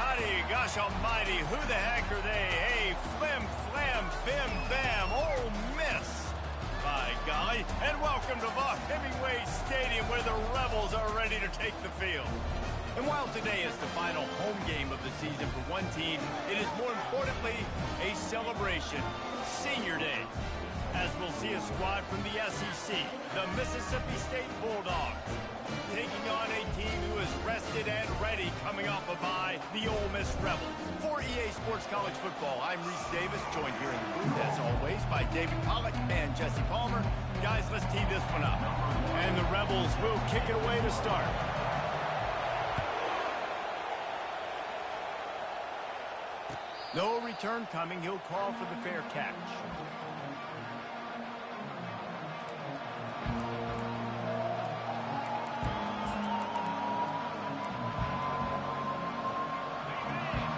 toddy, gosh almighty, who the heck are they? Hey, flim, flam, bim, bam, Ole Miss. By golly, and welcome to Vaught-Hemingway Stadium where the Rebels are ready to take the field. And while today is the final home game of the season for one team, it is more importantly a celebration, Senior Day, as we'll see a squad from the SEC, the Mississippi State Bulldogs, taking on a team who is rested and ready coming off a bye, the Ole Miss Rebels. For EA Sports College Football, I'm Reese Davis, joined here in the booth, as always, by David Pollack and Jesse Palmer. Guys, let's tee this one up. And the Rebels will kick it away to start. No return coming. He'll call for the fair catch.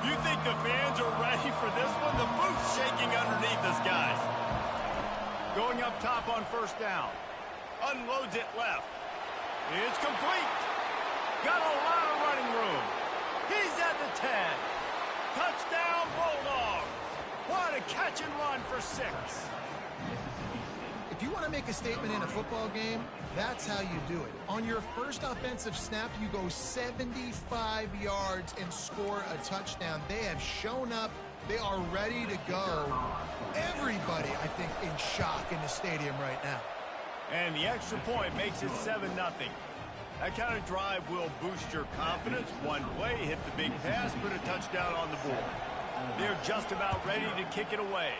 You think the fans are ready for this one? The booth's shaking underneath us, guys. Going up top on first down. Unloads it left. It's complete. Got a lot of running room. He's at the 10. Touchdown, Bulldogs. What a catch and run for 6. If you want to make a statement in a football game, that's how you do it. On your first offensive snap, you go 75 yards and score a touchdown. They have shown up. They are ready to go. Everybody, I think, in shock in the stadium right now. And the extra point makes it 7-0. That kind of drive will boost your confidence. One play, hit the big pass, put a touchdown on the board. They're just about ready to kick it away.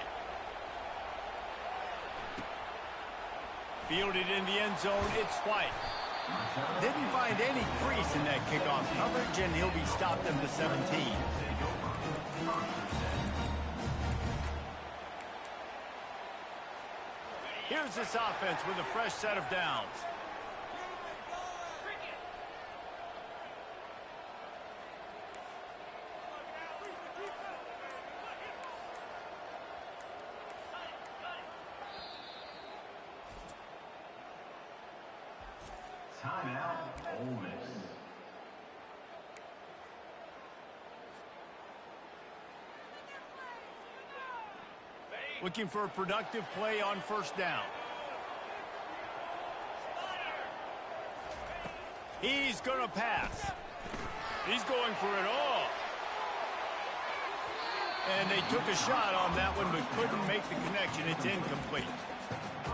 Fielded in the end zone, it's White. Didn't find any crease in that kickoff coverage, and he'll be stopped at the 17. Here's this offense with a fresh set of downs. Timeout, Ole Miss. Looking for a productive play on first down. He's going to pass. He's going for it all. And they took a shot on that one, but couldn't make the connection. It's incomplete.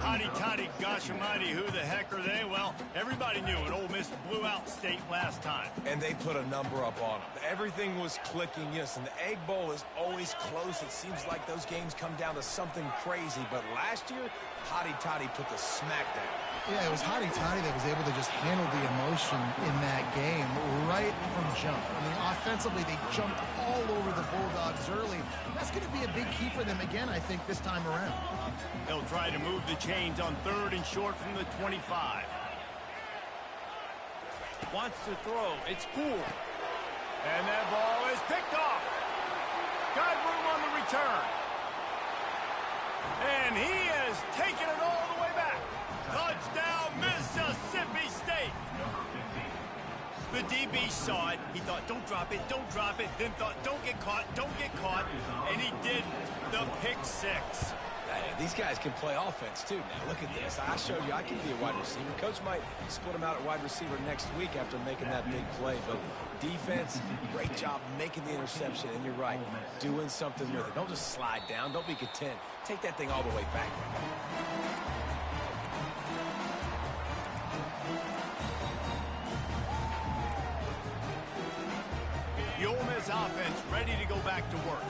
Toddy, gosh almighty, who the heck are they? Well, everybody knew it. Ole Miss blew out State last time. And they put a number up on them. Everything was clicking, yes, and the Egg Bowl is always close. It seems like those games come down to something crazy. But last year, Toddy put the smack down. Yeah, it was Toddy that was able to just handle the emotion in that game right from jump. I mean, offensively, they jumped all over the Bulldogs early. That's going to be a big key for them again, I think, this time around. They'll try to move the chains on 3rd and short from the 25. Wants to throw. It's Poole. And that ball is picked off. Got room on the return. And he has taken it all the way back. Touchdown, Mississippi State. The DB saw it. He thought, don't drop it, don't drop it. Then thought, don't get caught. And he did the pick 6. Hey, these guys can play offense, too. Now, look at this. I showed you I can be a wide receiver. Coach might split him out at wide receiver next week after making that big play. But defense, great job making the interception. And you're right, doing something with it. Don't just slide down. Don't be content. Take that thing all the way back. The Ole Miss offense ready to go back to work.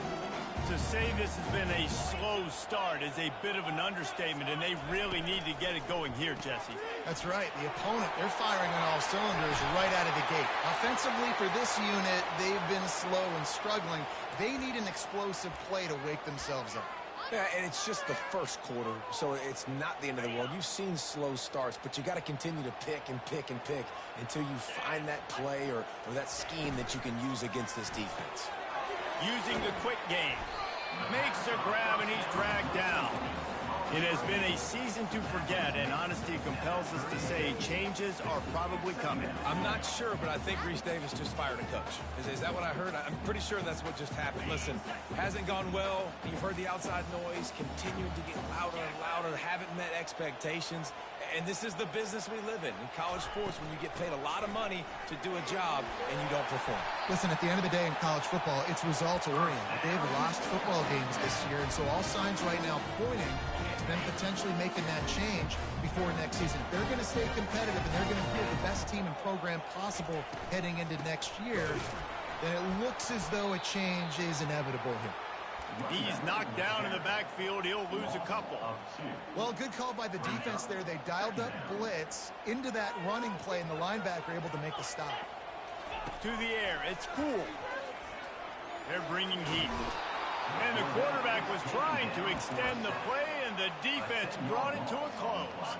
To say this has been a slow start is a bit of an understatement, and they really need to get it going here, Jesse. That's right. The opponent, they're firing on all cylinders right out of the gate. Offensively, for this unit, they've been slow and struggling. They need an explosive play to wake themselves up. Yeah, and it's just the first quarter, so it's not the end of the world. You've seen slow starts, but you got to continue to pick and pick and pick until you find that play or that scheme that you can use against this defense. Using the quick game. Makes a grab, and he's dragged down. It has been a season to forget, and honesty compels us to say changes are probably coming. I'm not sure, but I think Reese Davis just fired a coach. Is that what I heard? I'm pretty sure that's what just happened. Listen, hasn't gone well. You've heard the outside noise, continuing to get louder and louder, haven't met expectations. And this is the business we live in college sports, when you get paid a lot of money to do a job and you don't perform. Listen, at the end of the day in college football, it's results-oriented. They've lost football games this year, and so all signs right now pointing to them potentially making that change before next season. If they're going to stay competitive and they're going to field the best team and program possible heading into next year, then it looks as though a change is inevitable here. He's knocked down in the backfield. He'll lose a couple. Well, good call by the defense there. They dialed up blitz into that running play, and the linebacker able to make the stop. To the air. It's cool. They're bringing heat. And the quarterback was trying to extend the play, and the defense brought it to a close.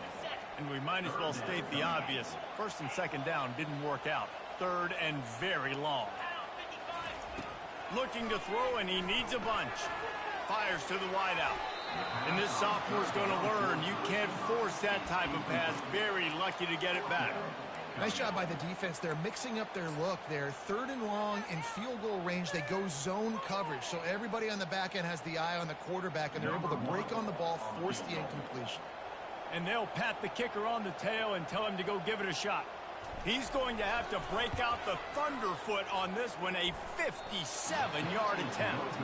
And we might as well state the obvious. First and second down didn't work out. Third and very long. Looking to throw, and he needs a bunch. Fires to the wideout. And this sophomore's going to learn you can't force that type of pass. Very lucky to get it back. Nice job by the defense. They're mixing up their look there. Third and long in field goal range. They go zone coverage. So everybody on the back end has the eye on the quarterback, and they're able to break on the ball, force the incompletion. And they'll pat the kicker on the tail and tell him to go give it a shot. He's going to have to break out the thunderfoot on this one, a 57-yard attempt.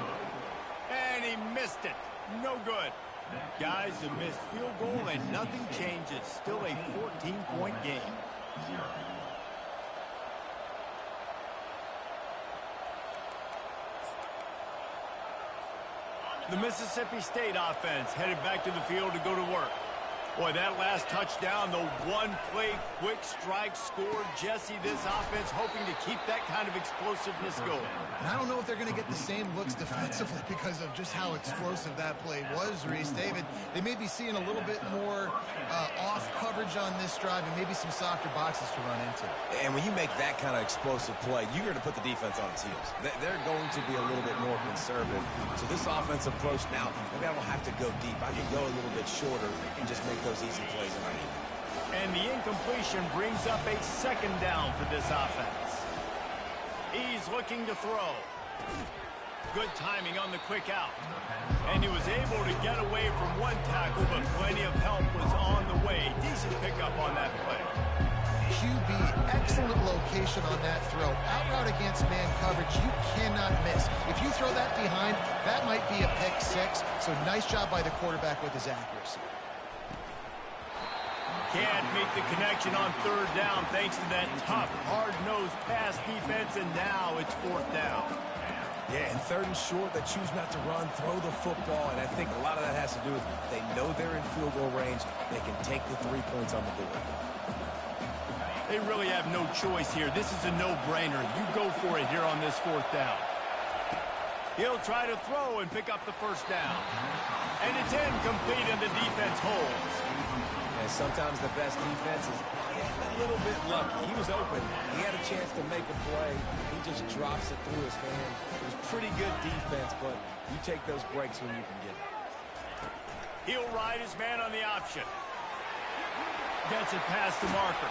And he missed it. No good. Guys, a missed field goal and nothing changes. Still a 14-point game. The Mississippi State offense headed back to the field to go to work. Boy, that last touchdown, the one-play quick strike scored. Jesse, this offense hoping to keep that kind of explosiveness going. And I don't know if they're going to get the same looks defensively because of just how explosive that play was, Reese. David, they may be seeing a little bit more off coverage on this drive and maybe some softer boxes to run into. And when you make that kind of explosive play, you're going to put the defense on its heels. They're going to be a little bit more conservative. So this offensive approach now, maybe I don't have to go deep. I can go a little bit shorter and just make those easy plays in my game. And the incompletion brings up a second down for this offense. He's looking to throw. Good timing on the quick out. And he was able to get away from one tackle, but plenty of help was on the way. Decent pickup on that play. QB, excellent location on that throw. Out route against man coverage, you cannot miss. If you throw that behind, that might be a pick six. So nice job by the quarterback with his accuracy. Can't make the connection on third down thanks to that tough, hard-nosed pass defense, and now it's fourth down. Yeah, and third and short, they choose not to run, throw the football, and I think a lot of that has to do with they know they're in field goal range. They can take the 3 points on the board. They really have no choice here. This is a no-brainer. You go for it here on this fourth down. He'll try to throw and pick up the first down. And it's incomplete, and the defense holds. And sometimes the best defense is a little bit lucky. He was open. He had a chance to make a play. He just drops it through his hand. It was pretty good defense, but you take those breaks when you can get it. He'll ride his man on the option. Gets it past the marker.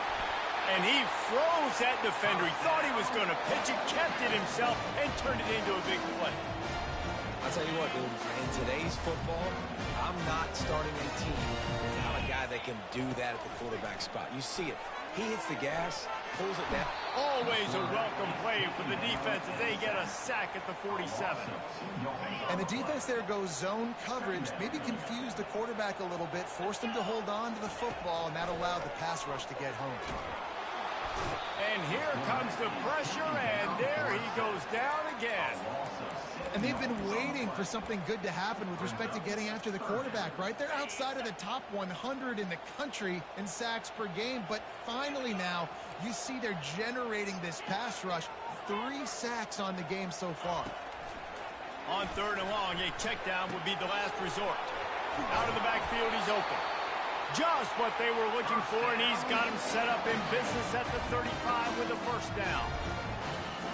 And he froze that defender. He thought he was going to pitch it, kept it himself, and turned it into a big play. I'll tell you what, dude, in today's football, I'm not starting a team without a guy that can do that at the quarterback spot. You see it. He hits the gas, pulls it down. Always a welcome play for the defense as they get a sack at the 47. And the defense there goes zone coverage, maybe confused the quarterback a little bit, forced him to hold on to the football, and that allowed the pass rush to get home. And here comes the pressure, and there he goes down again. And they've been waiting for something good to happen with respect to getting after the quarterback, right? They're outside of the top 100 in the country in sacks per game, but finally now you see they're generating this pass rush. 3 sacks on the game so far. On third and long, a check down would be the last resort. Out of the backfield, he's open. Just what they were looking for, and he's got him set up in business at the 35 with a first down.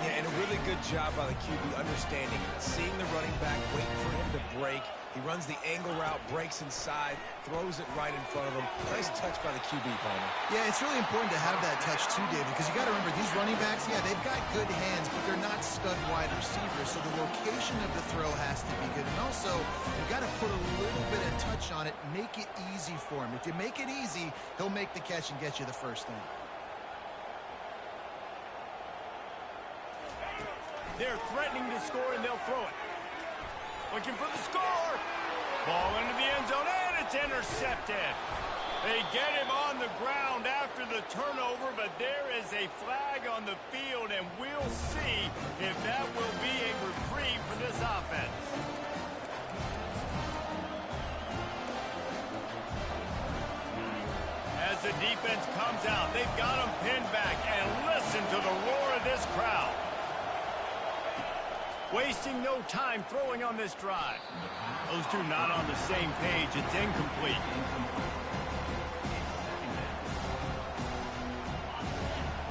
Yeah, and a really good job by the QB understanding it, seeing the running back, waiting for him to break, He runs the angle route, breaks inside, throws it right in front of him. Nice touch by the QB, Palmer. Yeah, it's really important to have that touch too, David, because you got to remember, these running backs, yeah, they've got good hands, but they're not stud wide receivers, so the location of the throw has to be good. And also, you've got to put a little bit of touch on it, make it easy for him. If you make it easy, he'll make the catch and get you the first down. They're threatening to score, and they'll throw it. Looking for the score. Ball into the end zone, and it's intercepted. They get him on the ground after the turnover, but there is a flag on the field, and we'll see if that will be a reprieve for this offense. As the defense comes out, they've got him pinned back, and listen to the roar of this crowd. Wasting no time throwing on this drive. Those two not on the same page. It's incomplete.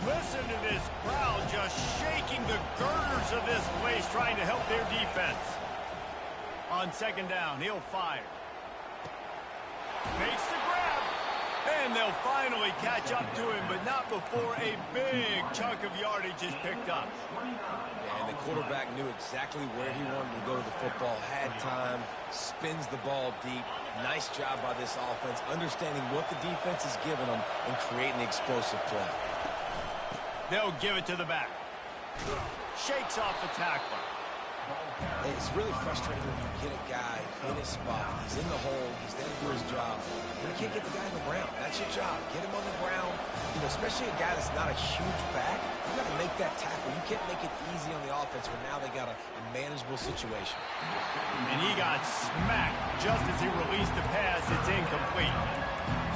Listen to this crowd just shaking the girders of this place, trying to help their defense. On second down, he'll fire. Makes the grab. And they'll finally catch up to him, but not before a big chunk of yardage is picked up. And the quarterback knew exactly where he wanted to go with the football, had time, spins the ball deep. Nice job by this offense, understanding what the defense is giving them and creating the explosive play. They'll give it to the back. Shakes off the tackler. It's really frustrating when you get a guy in his spot. He's in the hole. He's there to do his job. And you can't get the guy on the ground. That's your job. Get him on the ground. You know, especially a guy that's not a huge back. You got to make that tackle. You can't make it easy on the offense where now they got a manageable situation. And he got smacked just as he released the pass. It's incomplete.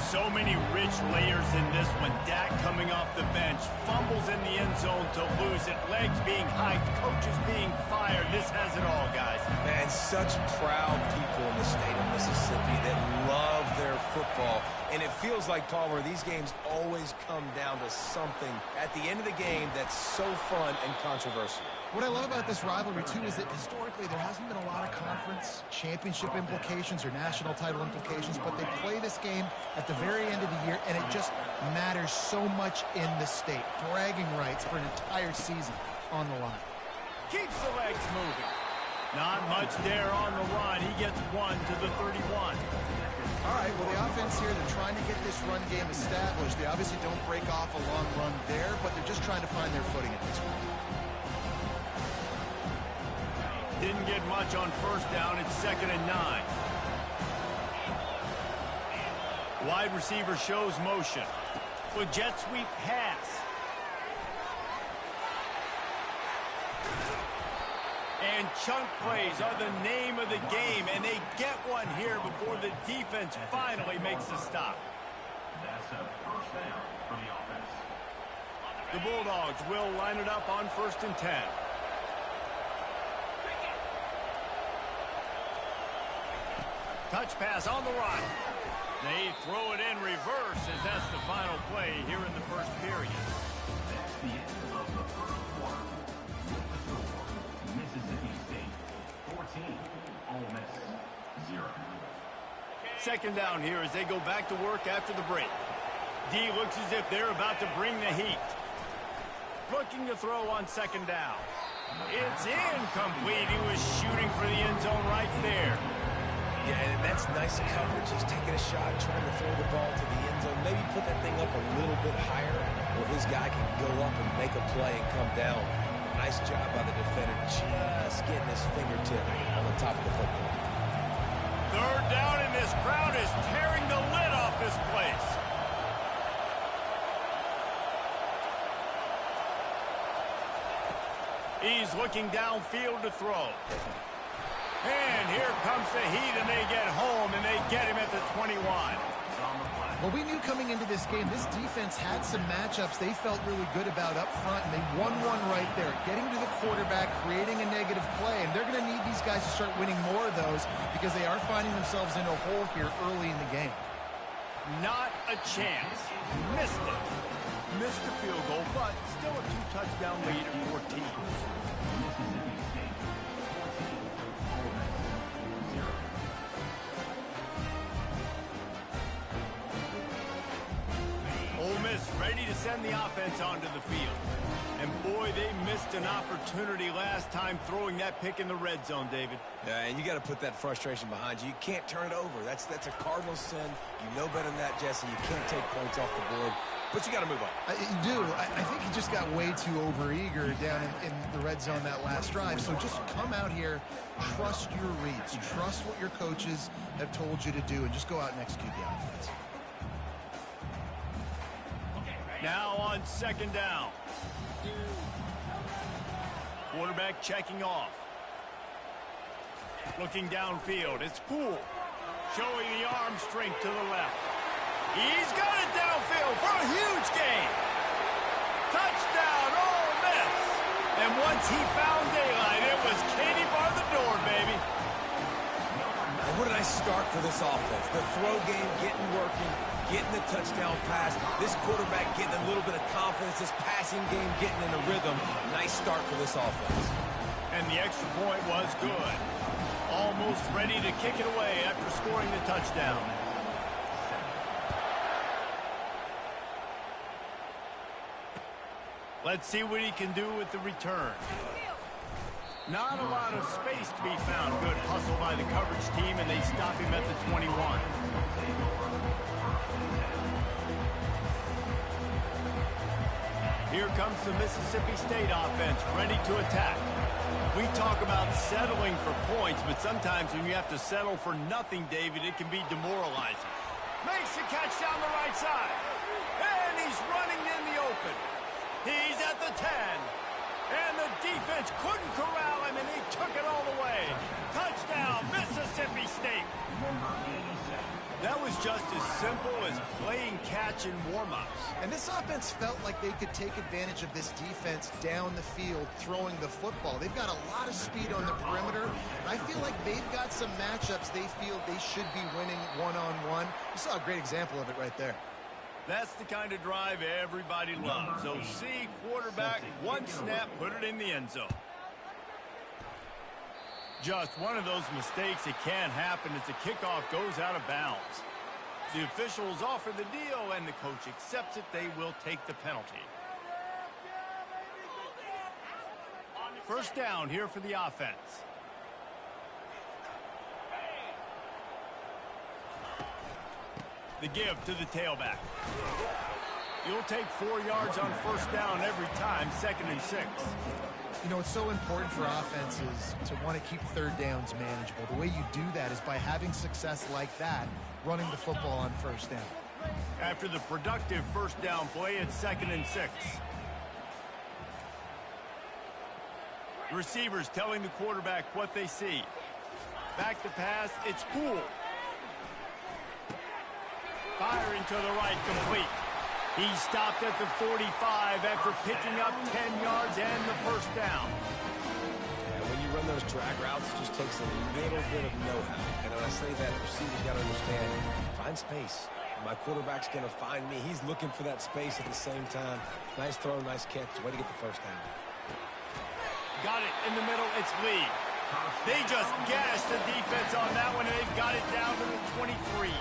So many rich layers in this one. Dak coming off the bench, fumbles in the end zone to lose it, legs being hiked, coaches being fired. This has it all, guys. Man, such proud people in the state of Mississippi that love their football. And it feels like, Palmer, these games always come down to something at the end of the game that's so fun and controversial. What I love about this rivalry, too, is that historically there hasn't been a lot of conference championship implications or national title implications, but they play this game at the very end of the year, and it just matters so much in the state. Bragging rights for an entire season on the line. Keeps the legs moving. Not much there on the run. He gets one to the 31. All right, well, the offense here, they're trying to get this run game established. They obviously don't break off a long run there, but they're just trying to find their footing at this point. Didn't get much on first down. It's 2nd and 9. Wide receiver shows motion. With jet sweep pass. And chunk plays are the name of the game, and they get one here before the defense finally makes the stop. That's a first down for the offense. The Bulldogs will line it up on 1st and 10. Touch pass on the run. They throw it in reverse as that's the final play here in the first period. That's the end of the first quarter. With the score, Mississippi State 14, Ole Miss 0. Second down here as they go back to work after the break. D looks as if they're about to bring the heat. Looking to throw on second down. It's incomplete. He was shooting for the end zone right there. Yeah, and that's nice coverage. He's taking a shot, trying to throw the ball to the end zone. Maybe put that thing up a little bit higher where his guy can go up and make a play and come down. Nice job by the defender, just getting his fingertip on the top of the football. Third down, and this crowd is tearing the lid off this place. He's looking downfield to throw. And here comes the heat, and they get home, and they get him at the 21. Well, we knew coming into this game, this defense had some matchups they felt really good about up front, and they won one right there, getting to the quarterback, creating a negative play, and they're going to need these guys to start winning more of those because they are finding themselves in a hole here early in the game. Not a chance. Missed it. Missed the field goal, but still a 2-touchdown lead at 14. send the offense onto the field. And boy, they missed an opportunity last time throwing that pick in the red zone, David. Yeah, and you got to put that frustration behind you. You can't turn it over. That's a cardinal sin. You know better than that, Jesse. You can't take points off the board. But you got to move on. You do. I think he just got way too overeager down in the red zone that last drive. So just come out here, trust your reads, trust what your coaches have told you to do, and just go out and execute the offense. Now on second down. Quarterback checking off. Looking downfield. It's Poole. Showing the arm strength to the left. He's got it downfield for a huge gain. Touchdown, Ole Miss. And once he found daylight, it was Katie bar the door, baby. And what a nice start for this offense. The throw game getting working, getting the touchdown pass. This quarterback getting a little bit of confidence. This passing game getting in a rhythm. Nice start for this offense. And the extra point was good. Almost ready to kick it away after scoring the touchdown. Let's see what he can do with the return. Not a lot of space to be found. Good hustle by the coverage team, and they stop him at the 21. Here comes the Mississippi State offense, ready to attack. We talk about settling for points, but sometimes when you have to settle for nothing, David, it can be demoralizing. Makes the catch down the right side. And he's running in the open. He's at the 10. And the defense couldn't corral him, and he took it all the way. Touchdown, Mississippi State. That was just as simple as playing catch in warm-ups. And this offense felt like they could take advantage of this defense down the field throwing the football. They've got a lot of speed on the perimeter, and I feel like they've got some matchups they feel they should be winning one-on-one. You saw a great example of it right there. That's the kind of drive everybody loves. So see quarterback, one snap, put it in the end zone. Just one of those mistakes that can happen as the kickoff goes out of bounds. The officials offer the deal, and the coach accepts it. They will take the penalty. First down here for the offense. The give to the tailback. You'll take 4 yards on first down every time, 2nd and 6. You know, it's so important for offenses to want to keep third downs manageable. The way you do that is by having success like that, running the football on first down. After the productive first down play, it's 2nd and 6. Receivers telling the quarterback what they see. Back to pass, it's Poole. Firing to the right, complete. He stopped at the 45 after picking up 10 yards and the first down. Yeah, when you run those drag routes, it just takes a little bit of know-how. And when I say that, receivers got to understand, find space. My quarterback's going to find me. He's looking for that space at the same time. Nice throw, nice catch. Way to get the first down. Got it in the middle. It's Lee. They just gashed the defense on that one, and they've got it down to the 23.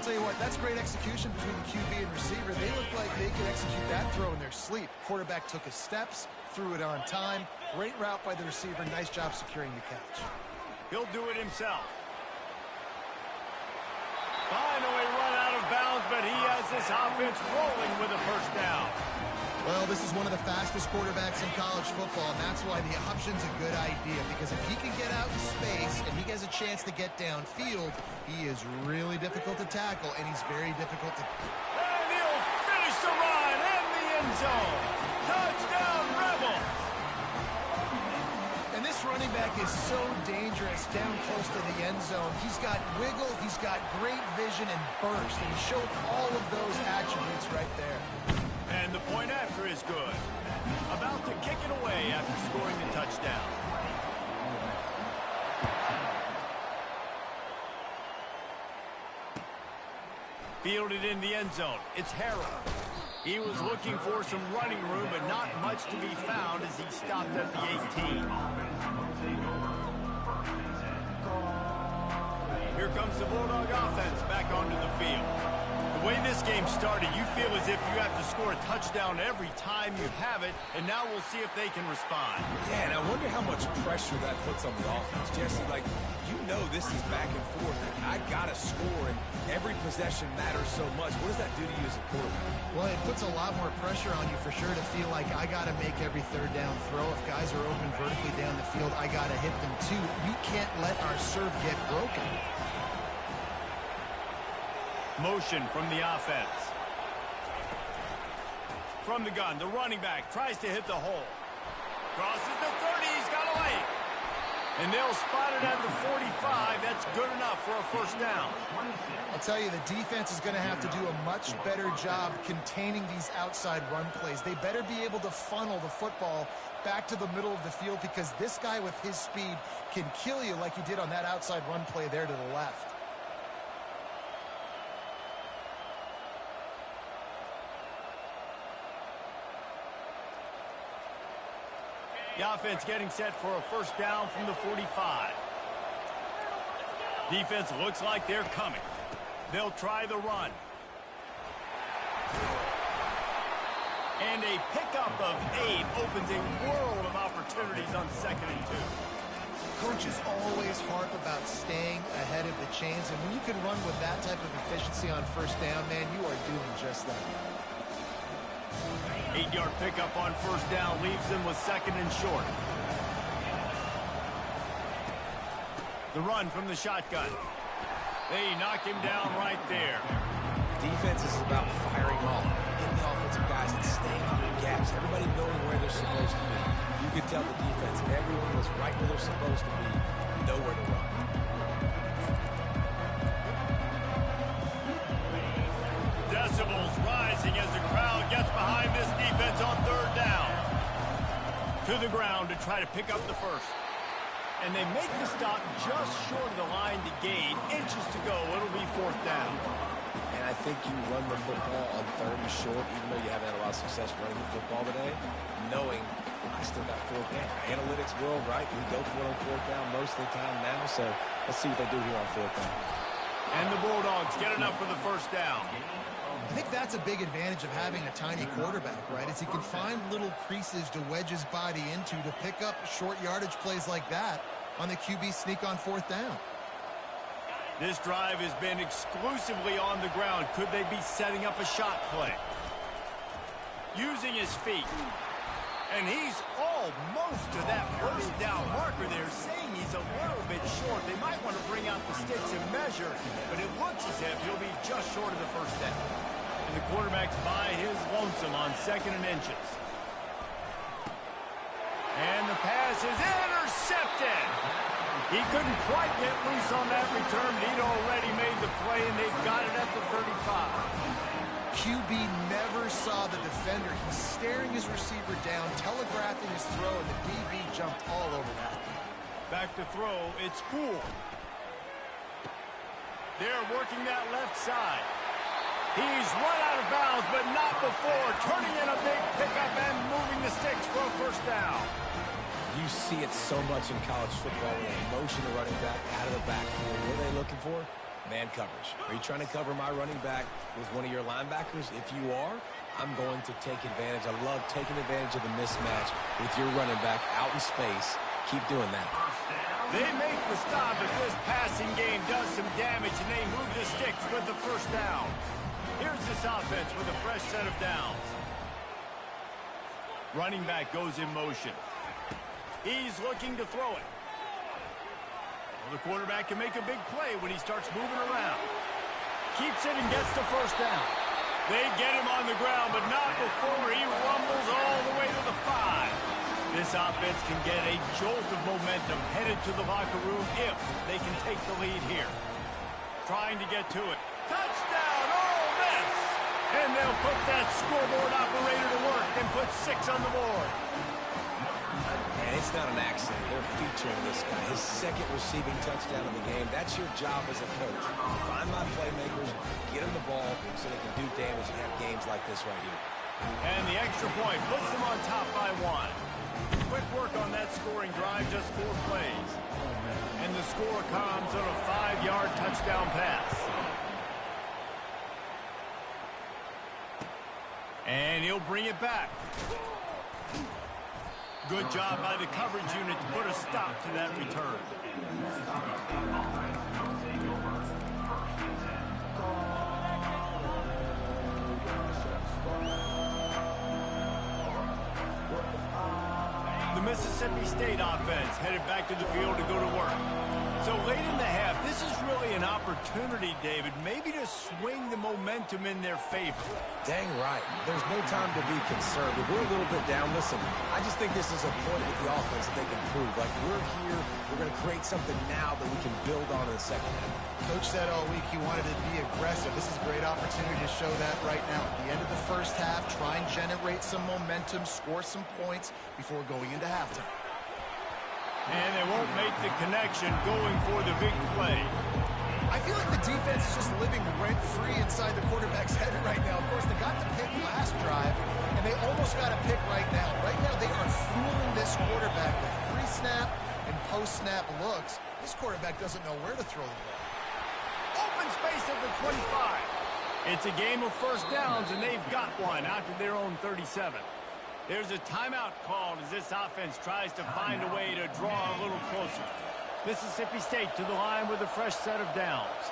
I'll tell you what, that's great execution between the QB and receiver. They look like they could execute that throw in their sleep. Quarterback took his steps, threw it on time. Great route by the receiver. Nice job securing the catch. He'll do it himself. Finally run out of bounds, but he has this offense rolling with a first down. Well, this is one of the fastest quarterbacks in college football, and that's why the option's a good idea, because if he can get out in space and he has a chance to get downfield, he is really difficult to tackle, and he's very difficult to... And he'll finish the run in the end zone. Touchdown, Rebels! And this running back is so dangerous down close to the end zone. He's got wiggle, he's got great vision and burst, and he showed all of those attributes right there. And the point after is good. About to kick it away after scoring the touchdown. Fielded in the end zone. It's Harrell. He was looking for some running room, but not much to be found as he stopped at the 18. Here comes the Bulldog offense back onto the field. The The way this game started, you feel as if you have to score a touchdown every time you have it, and now we'll see if they can respond. Yeah, and I wonder how much pressure that puts on the offense. Jesse, like, you know this is back and forth. I got to score, and every possession matters so much. What does that do to you as a quarterback? Well, it puts a lot more pressure on you for sure to feel like I got to make every third down throw. If guys are open vertically down the field, I got to hit them too. We can't let our serve get broken. Motion from the offense. From the gun, the running back tries to hit the hole. Crosses the 30, he's got away. And they'll spot it at the 45. That's good enough for a first down. I'll tell you, the defense is going to have to do a much better job containing these outside run plays. They better be able to funnel the football back to the middle of the field, because this guy with his speed can kill you like he did on that outside run play there to the left. The offense getting set for a first down from the 45. Defense looks like they're coming. They'll try the run. And a pickup of 8 opens a world of opportunities on 2nd and 2. Coaches always harp about staying ahead of the chains, and when you can run with that type of efficiency on first down, man, you are doing just that. 8-yard pickup on first down leaves them with 2nd and short. The run from the shotgun. They knock him down right there. Defense is about firing off, getting the offensive guys and staying under gaps, everybody knowing where they're supposed to be. You could tell the defense, everyone was right where they're supposed to be, nowhere to run. Decibels rising as the crowd gets behind this defense on 3rd down. To the ground to try to pick up the first. And they make the stop just short of the line to gain. Inches to go. It'll be 4th down. And I think you run the football on 3rd and short, even though you haven't had a lot of success running the football today, knowing I still got 4th down. Analytics world, right? We go for it on 4th down most of the time now, so let's see what they do here on 4th down. And the Bulldogs get enough for the first down. I think that's a big advantage of having a tiny quarterback, right? Is he can find little creases to wedge his body into to pick up short yardage plays like that on the QB sneak on 4th down. This drive has been exclusively on the ground. Could they be setting up a shot play? Using his feet. And he's almost to that first down marker there, saying he's a little bit short. They might want to bring out the sticks and measure, but it looks as if he'll be just short of the first down. And the quarterback's by his lonesome on 2nd and inches. And the pass is intercepted. He couldn't quite get loose on that return. He'd already made the play, and they've got it at the 35. QB never saw the defender. He's staring his receiver down, telegraphing his throw, and the DB jumped all over that. Back to throw, it's Poole. They're working that left side. He's run out of bounds, but not before turning in a big pickup and moving the sticks for a first down. You see it so much in college football when they motion the running back out of the backfield. What are they looking for? Man coverage. Are you trying to cover my running back with one of your linebackers? If you are, I'm going to take advantage. I love taking advantage of the mismatch with your running back out in space. Keep doing that. They make the stop as this passing game does some damage, and they move the sticks with the first down. Here's this offense with a fresh set of downs. Running back goes in motion. He's looking to throw it. Well, the quarterback can make a big play when he starts moving around. Keeps it and gets the first down. They get him on the ground, but not before he rumbles all the way to the 5. This offense can get a jolt of momentum headed to the locker room if they can take the lead here. Trying to get to it. Touchdown, Ole Miss! And they'll put that scoreboard operator to work and put 6 on the board. And it's not an accident. They're featuring this guy. His 2nd receiving touchdown of the game. That's your job as a coach. Find my playmakers, get them the ball so they can do damage and have games like this right here. And the extra point puts them on top by 1. Quick work on that scoring drive, just 4 plays. And the score comes on a 5-yard touchdown pass. And he'll bring it back. Good job by the coverage unit to put a stop to that return. The Mississippi State offense headed back to the field to go to work. So late in the half, this is really an opportunity, David, maybe to swing the momentum in their favor. Dang right. There's no time to be concerned. If we're a little bit down, listen, I just think this is a point with the offense that they can prove. Like, we're here, we're going to create something now that we can build on in the second half. Coach said all week he wanted to be aggressive. This is a great opportunity to show that right now. At the end of the first half, try and generate some momentum, score some points before going into halftime. And they won't make the connection going for the big play. I feel like the defense is just living rent-free inside the quarterback's head right now. Of course, they got the pick last drive, and they almost got a pick right now. Right now, they are fooling this quarterback with pre-snap and post-snap looks. This quarterback doesn't know where to throw the ball. Open space at the 25. It's a game of first downs, and they've got one out to their own 37. There's a timeout called as this offense tries to find a way to draw a little closer. Mississippi State to the line with a fresh set of downs.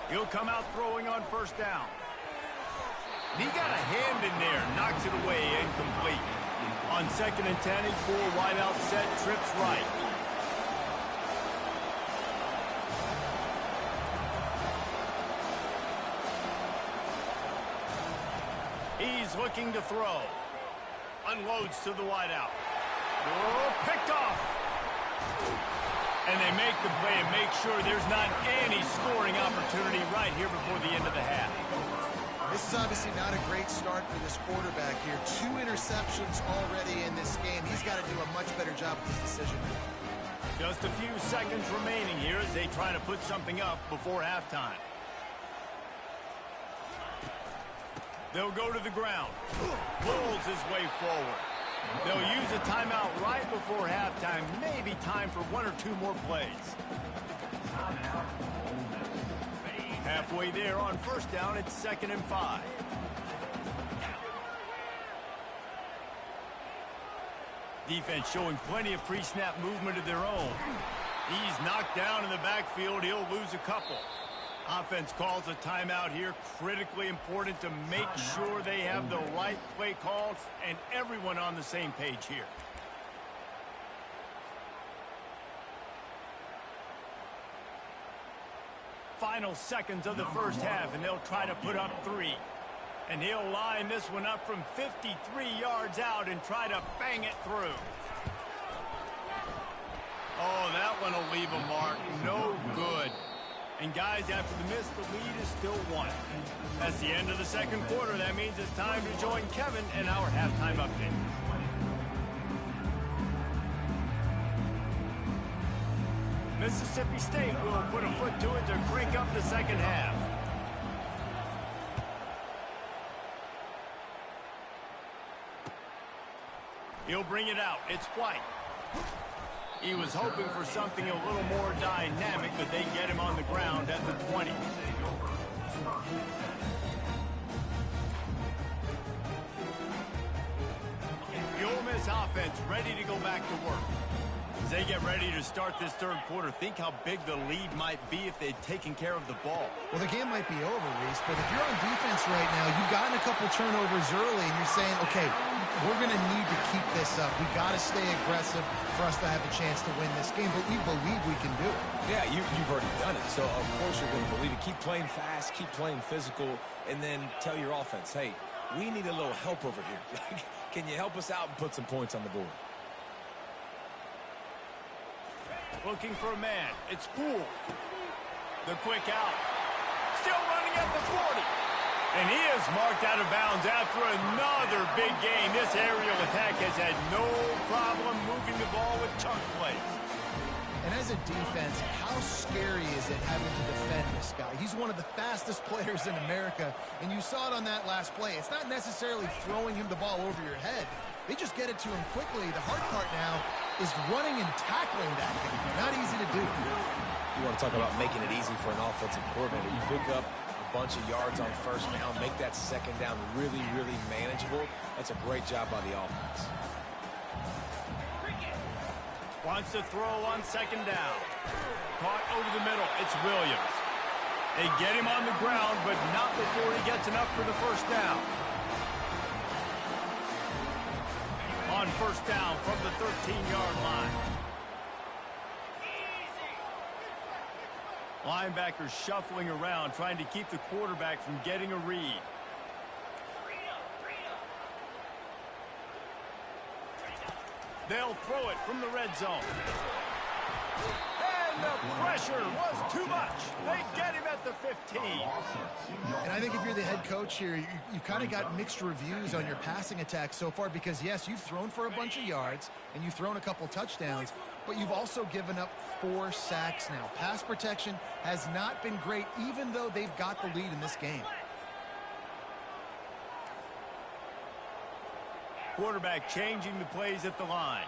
He'll come out throwing on first down. He got a hand in there, knocks it away, incomplete. On 2nd and 10, he's full wide out set, trips right. He's looking to throw. Unloads to the wideout. Oh, picked off. And they make the play and make sure there's not any scoring opportunity right here before the end of the half. This is obviously not a great start for this quarterback here. 2 interceptions already in this game. He's got to do a much better job with this decision. Just a few seconds remaining here as they try to put something up before halftime. They'll go to the ground. Pulls his way forward. They'll use a timeout right before halftime. Maybe time for 1 or 2 more plays. Halfway there on first down, it's 2nd and 5. Defense showing plenty of pre-snap movement of their own. He's knocked down in the backfield. He'll lose a couple. Offense calls a timeout here. Critically important to make sure they have the right play calls and everyone on the same page here. Final seconds of the first half, and they'll try to put up 3. And he'll line this one up from 53 yards out and try to bang it through. Oh, that one will leave a mark. No good. And guys, after the miss, the lead is still 1. That's the end of the second quarter. That means it's time to join Kevin in our halftime update. Mississippi State will put a foot to it to crank up the second half. He'll bring it out. It's White. He was hoping for something a little more dynamic, but they get him on the ground at the 20. The Ole Miss offense ready to go back to work. As they get ready to start this third quarter, think how big the lead might be if they'd taken care of the ball. Well, the game might be over, Reese, but if you're on defense right now, you've gotten a couple turnovers early, and you're saying, okay, we're going to need to keep this up. We've got to stay aggressive for us to have a chance to win this game, but we believe we can do it. Yeah, you've already done it, so of course you're going to believe it. Keep playing fast, keep playing physical, and then tell your offense, hey, we need a little help over here. Can you help us out and put some points on the board? Looking for a man. It's Poole. The quick out. Still running at the 40. And he is marked out of bounds after another big game. This aerial attack has had no problem moving the ball with chunk plays. And as a defense, how scary is it having to defend this guy? He's one of the fastest players in America, and you saw it on that last play. It's not necessarily throwing him the ball over your head. They just get it to him quickly. The hard part now is running and tackling that guy. Not easy to do. You want to talk about making it easy for an offensive coordinator. You pick up bunch of yards on first down, make that second down really, really manageable. That's a great job by the offense. Wants to throw on second down. Caught over the middle. It's Williams. They get him on the ground, but not before he gets enough for the first down. On first down from the 13-yard line. Linebackers shuffling around, trying to keep the quarterback from getting a read. They'll throw it from the red zone. And the pressure was too much. They get him at the 15. And I think if you're the head coach here, you've kind of got mixed reviews on your passing attack so far because, yes, you've thrown for a bunch of yards and you've thrown a couple touchdowns, but you've also given up 4 sacks now. Pass protection has not been great, even though they've got the lead in this game. Quarterback changing the plays at the line.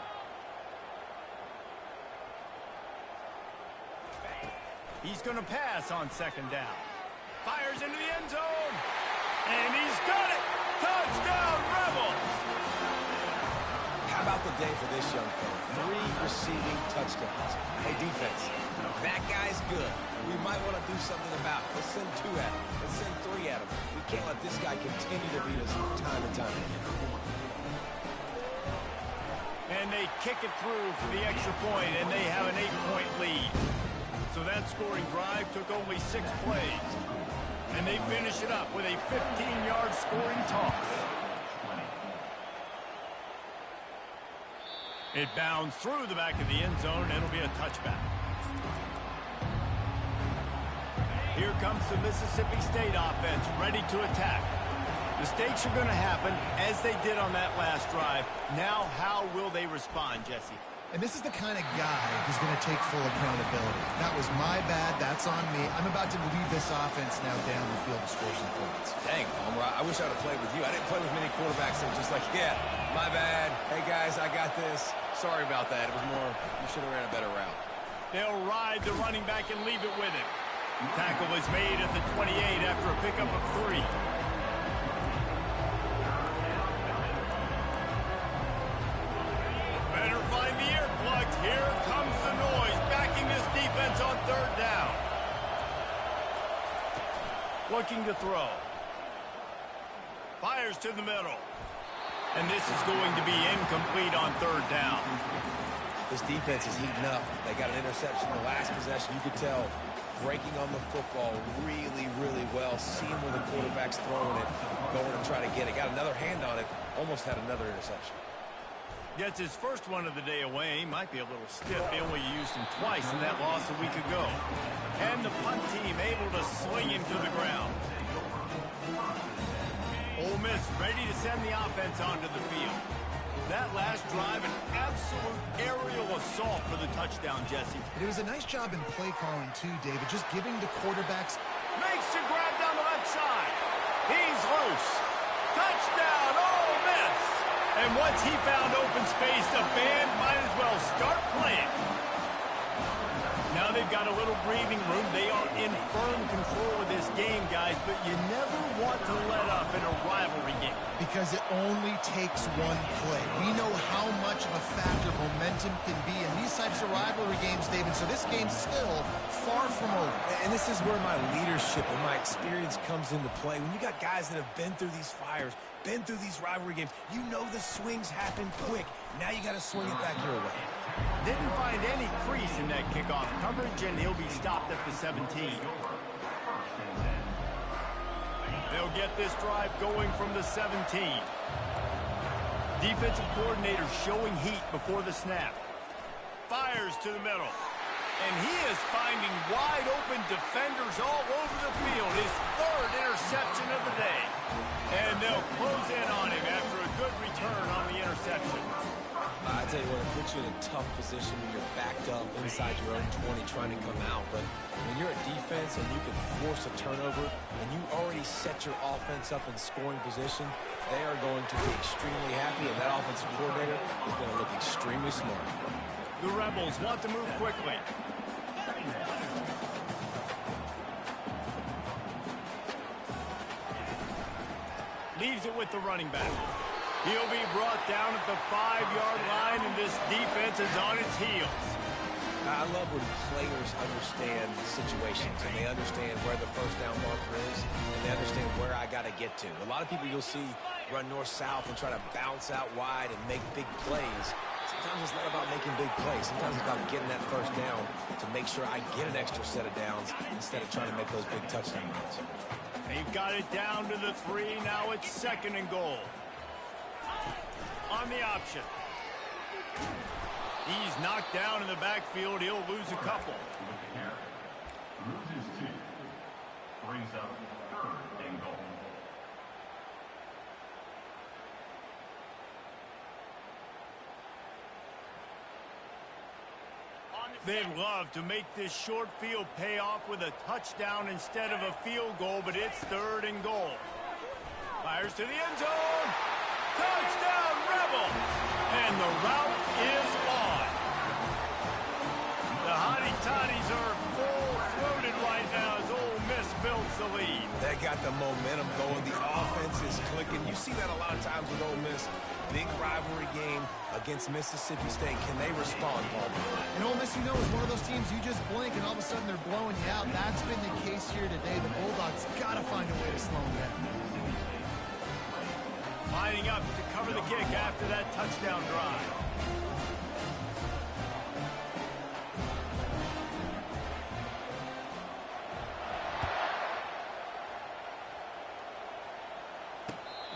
He's going to pass on second down. Fires into the end zone. And he's got it. Touchdown, Rebels. How about the day for this young fella? 3 receiving touchdowns. Hey, defense, that guy's good. We might want to do something about it. Let's send 2 at him. Let's send 3 at him. We can't let this guy continue to beat us time and time again. And they kick it through for the extra point, and they have an 8-point lead. So that scoring drive took only 6 plays. And they finish it up with a 15-yard scoring toss. It bounds through the back of the end zone, and it'll be a touchback. Here comes the Mississippi State offense, ready to attack. Mistakes are going to happen, as they did on that last drive. Now, how will they respond, Jesse? And this is the kind of guy who's going to take full accountability. That was my bad. That's on me. I'm about to lead this offense now down the field to score some points. Dang, Homer, I wish I would have played with you. I didn't play with many quarterbacks that were just like, yeah, my bad. Hey, guys, I got this. Sorry about that. It was more, you should have ran a better route. They'll ride the running back and leave it with him. Tackle was made at the 28 after a pickup of 3. Better find the earplugs. Here comes the noise, backing this defense on third down. Looking to throw. Fires to the middle. And this is going to be incomplete on third down. This defense is heating up. They got an interception the last possession. You could tell breaking on the football really, really well. Seeing where the quarterback's throwing it, going to try to get it. Got another hand on it. Almost had another interception. Gets his first one of the day away. Might be a little stiff. They only used him twice in that loss a week ago. And the punt team able to sling him to the ground. Ole Miss ready to send the offense onto the field. That last drive, an absolute aerial assault for the touchdown, Jesse. It was a nice job in play calling, too, David, just giving the quarterbacks. Makes the grab down the left side. He's loose. Touchdown, Ole Miss. And once he found open space, the band might as well start playing. Now they've got a little breathing room. They are in firm control of this game, guys, but you never want to let up in a rivalry game. Because it only takes one play. We know how much of a factor momentum can be in these types of rivalry games, David, so this game's still far from over. And this is where my leadership and my experience comes into play. When you got guys that have been through these fires, been through these rivalry games, you know the swings happen quick. Now you got to swing it back your way. Didn't find any crease in that kickoff coverage, and he'll be stopped at the 17. They'll get this drive going from the 17. Defensive coordinator showing heat before the snap. Fires to the middle. And he is finding wide open defenders all over the field. His 3rd interception of the day. And they'll close in on him after a good return on the interception. I tell you what, it puts you in a tough position when you're backed up inside your own 20 trying to come out. But when you're a defense and you can force a turnover and you already set your offense up in scoring position, they are going to be extremely happy, and that offensive coordinator is going to look extremely smart. The Rebels want to move quickly. Leaves it with the running back. He'll be brought down at the 5-yard line, and this defense is on its heels. I love when players understand situations, and they understand where the first down marker is, and they understand where I got to get to. A lot of people you'll see run north-south and try to bounce out wide and make big plays. Sometimes it's not about making big plays. Sometimes it's about getting that first down to make sure I get an extra set of downs instead of trying to make those big touchdown runs. They've got it down to the 3. Now it's 2nd and goal. On the option. He's knocked down in the backfield. He'll lose a couple. Loses 2. Brings up 3rd and goal. They'd love to make this short field pay off with a touchdown instead of a field goal, but it's 3rd and goal. Fires to the end zone. Touchdown, Rebels! And the route is on. The Hottie-Toddies are full-throated right now as Ole Miss builds the lead. They got the momentum going. The offense is clicking. You see that a lot of times with Ole Miss. Big rivalry game against Mississippi State. Can they respond, Paul? And Ole Miss, you know, is one of those teams you just blink and all of a sudden they're blowing you out. That's been the case here today. The Bulldogs got to find a way to slow them down. Lining up to cover the kick after that touchdown drive.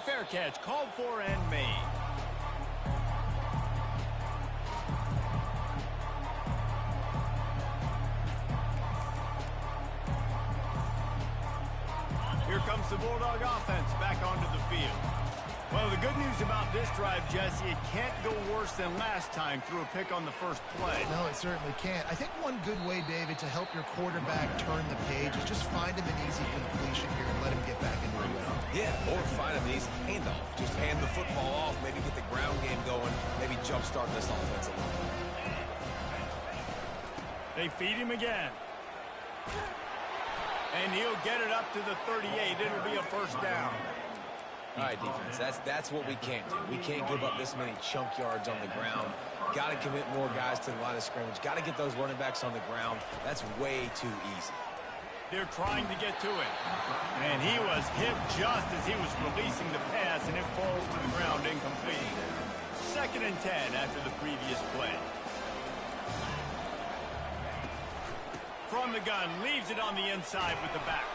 Fair catch called for and made. Here comes the Bulldog offense back onto the field. Well, the good news about this drive, Jesse, it can't go worse than last time through a pick on the first play. No, it certainly can't. I think one good way, David, to help your quarterback turn the page is just find him an easy completion here and let him get back into the rhythm. Yeah, or find him an easy handoff. Just hand the football off, maybe get the ground game going, maybe jumpstart this offense a little bit. They feed him again. And he'll get it up to the 38. It'll be a first down. All right, defense, that's what we can't do. We can't give up this many chunk yards on the ground. Got to commit more guys to the line of scrimmage. Got to get those running backs on the ground. That's way too easy. They're trying to get to it. And he was hit just as he was releasing the pass, and it falls to the ground incomplete. 2nd and 10 after the previous play. From the gun, leaves it on the inside with the back.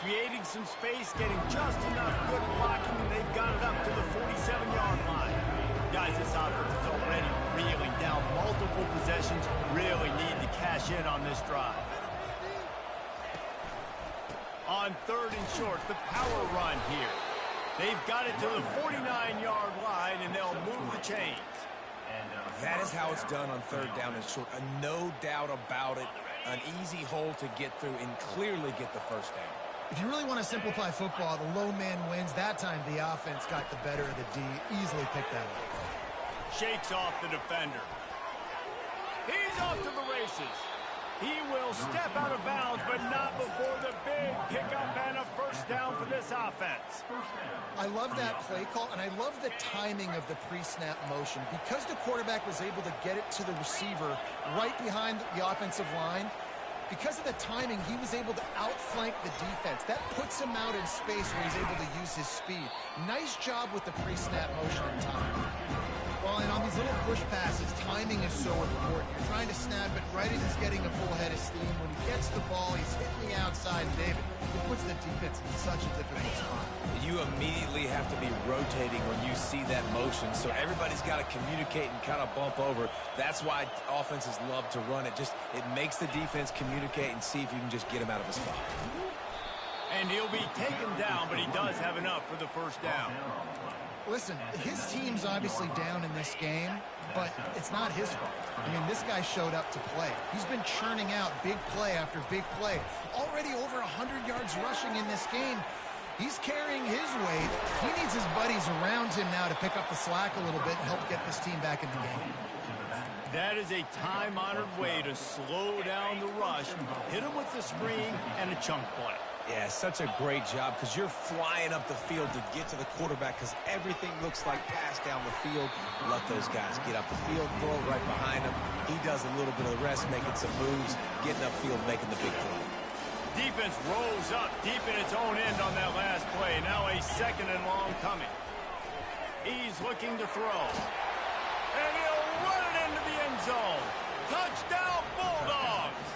Creating some space, getting just enough good blocking, and they've got it up to the 47-yard line. Guys, this offense is already reeling down multiple possessions. Really need to cash in on this drive. On 3rd and short, the power run here. They've got it to the 49-yard line, and they'll move the chains. That is how it's done on 3rd down and short. No doubt about it. An easy hole to get through and clearly get the first down. If you really want to simplify football, the low man wins. That time the offense got the better of the D. Easily picked that up. Shakes off the defender. He's off to the races. He will step out of bounds, but not before the big pickup and a first down for this offense. I love that play call, and I love the timing of the pre-snap motion. Because the quarterback was able to get it to the receiver right behind the offensive line, because of the timing, he was able to outflank the defense. That puts him out in space where he's able to use his speed. Nice job with the pre-snap motion and timing. Well, and on these little push passes, timing is so important. You're trying to snap it right as he's getting a full head of steam. When he gets the ball, he's hitting the outside. David, it puts the defense in such a difficult spot. You immediately have to be rotating when you see that motion, so everybody's got to communicate and kind of bump over. That's why offenses love to run it. It makes the defense communicate and see if you can just get him out of a spot. And he'll be taken down, but he does have enough for the first down. Listen, his team's obviously down in this game, but it's not his fault. I mean, this guy showed up to play. He's been churning out big play after big play. Already over 100 yards rushing in this game. He's carrying his weight. He needs his buddies around him now to pick up the slack a little bit and help get this team back in the game. That is a time-honored way to slow down the rush, hit him with the screen and a chunk play. Yeah, such a great job because you're flying up the field to get to the quarterback because everything looks like pass down the field. Let those guys get up the field, throw it right behind him. He does a little bit of the rest, making some moves, getting upfield, making the big play. Defense rolls up deep in its own end on that last play. Now a 2nd and long coming. He's looking to throw. And he'll run it into the end zone. Touchdown, Bulldogs!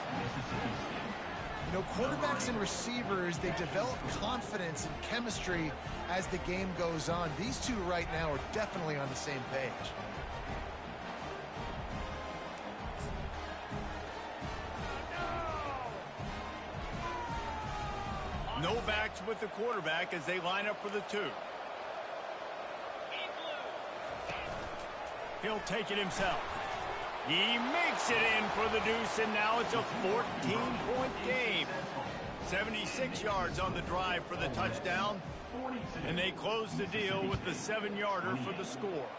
You know, quarterbacks and receivers, they develop confidence and chemistry as the game goes on. These two right now are definitely on the same page. No backs with the quarterback as they line up for the 2. He'll take it himself. He makes it in for the deuce, and now it's a 14-point game. 76 yards on the drive for the touchdown, and they close the deal with the 7-yarder for the score.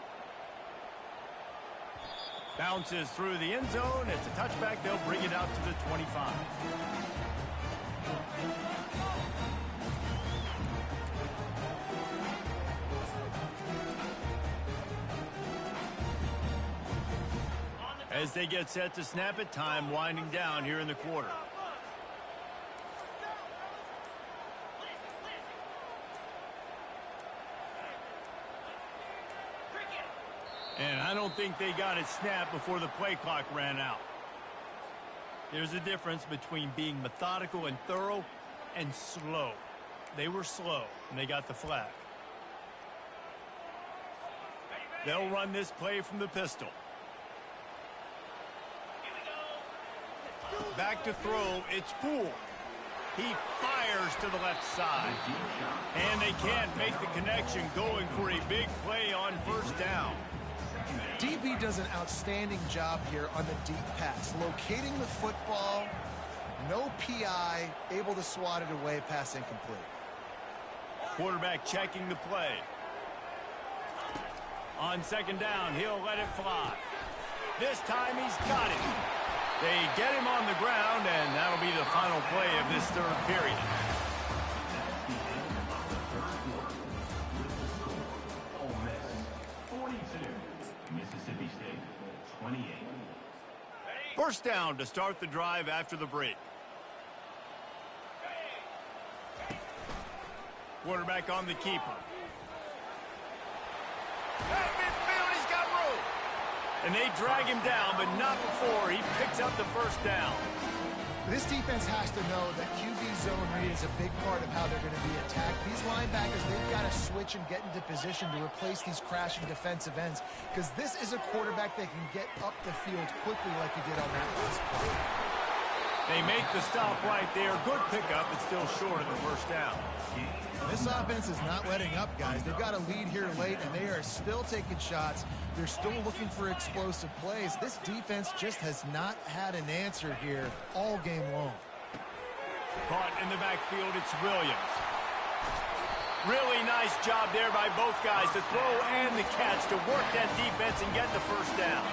Bounces through the end zone. It's a touchback. They'll bring it out to the 25. As they get set to snap it, time winding down here in the quarter. And I don't think they got it snapped before the play clock ran out. There's a difference between being methodical and thorough and slow. They were slow, and they got the flag. They'll run this play from the pistol. Back to throw, it's Poole. He fires to the left side. And they can't make the connection, going for a big play on 1st down. DB does an outstanding job here on the deep pass. Locating the football, no PI, able to swat it away, pass incomplete. Quarterback checking the play. On 2nd down, he'll let it fly. This time he's got it. They get him on the ground, and that'll be the final play of this 3rd period. Ole Miss 42, Mississippi State 28. 1st down to start the drive after the break. Quarterback on the keeper. At midfield, he's got room. And they drag him down, but not before he picks up the 1st down. This defense has to know that QB zone read is a big part of how they're going to be attacked. These linebackers, they've got to switch and get into position to replace these crashing defensive ends, because this is a quarterback that can get up the field quickly like he did on that last play. They make the stop right there. Good pickup, but still short of the 1st down. This offense is not letting up, guys. They've got a lead here late, and they are still taking shots. They're still looking for explosive plays. This defense just has not had an answer here all game long. Caught in the backfield, it's Williams. Really nice job there by both guys, the throw and the catch, to work that defense and get the 1st down.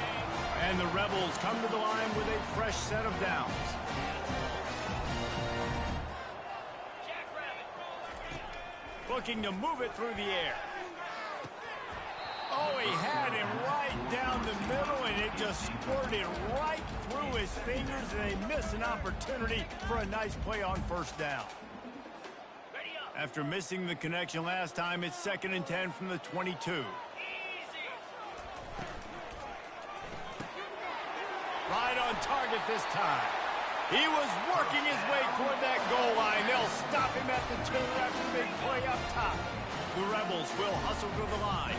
And the Rebels come to the line with a fresh set of downs. Looking to move it through the air. Oh, he had him right down the middle, and it just squirted right through his fingers, and they miss an opportunity for a nice play on 1st down. After missing the connection last time, it's 2nd and 10 from the 22. Right on target this time. He was working his way toward that goal line. They'll stop him at the 2 after the big play up top. The Rebels will hustle to the line.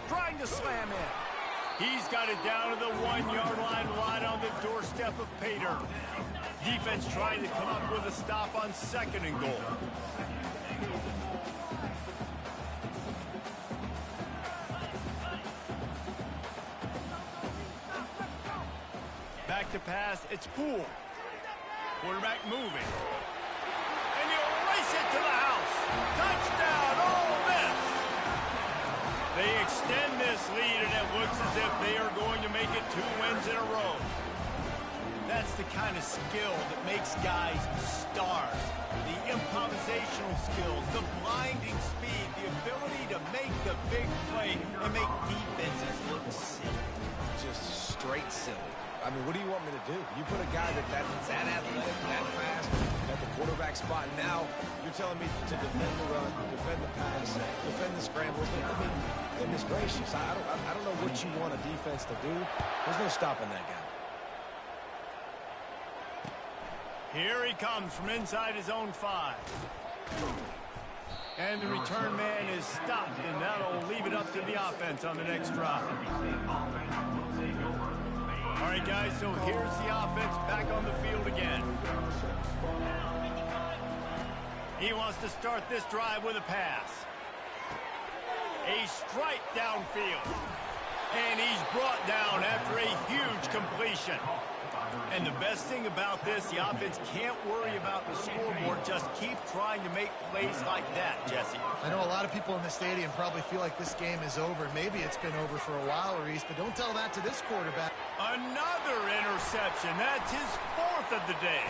Trying to slam in. He's got it down to the 1-yard line, right on the doorstep of Pater. Defense trying to come up with a stop on 2nd and goal. Back to pass, it's Poole. Quarterback moving. And he'll race it to the house. Touchdown, Ole Miss! They extend this lead, and it looks as if they are going to make it 2 wins in a row. That's the kind of skill that makes guys stars. The improvisational skills, the blinding speed, the ability to make the big play and make defenses look silly. Just straight silly. I mean, what do you want me to do? You put a guy that's that athletic, that fast, at the quarterback spot. Now you're telling me to defend the run, defend the pass, defend the scrambles. I mean, goodness gracious, I don't know what you want a defense to do. There's no stopping that guy. Here he comes from inside his own 5. And the return man is stopped, and that'll leave it up to the offense on the next drive. All right, guys, so here's the offense back on the field again. He wants to start this drive with a pass. A strike downfield. And he's brought down after a huge completion. And the best thing about this, the offense can't worry about the scoreboard. Just keep trying to make plays like that, Jesse. I know a lot of people in the stadium probably feel like this game is over. Maybe it's been over for a while, Reese, but don't tell that to this quarterback. Another interception. That's his 4th of the day.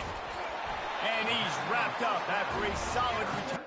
And he's wrapped up after a solid return.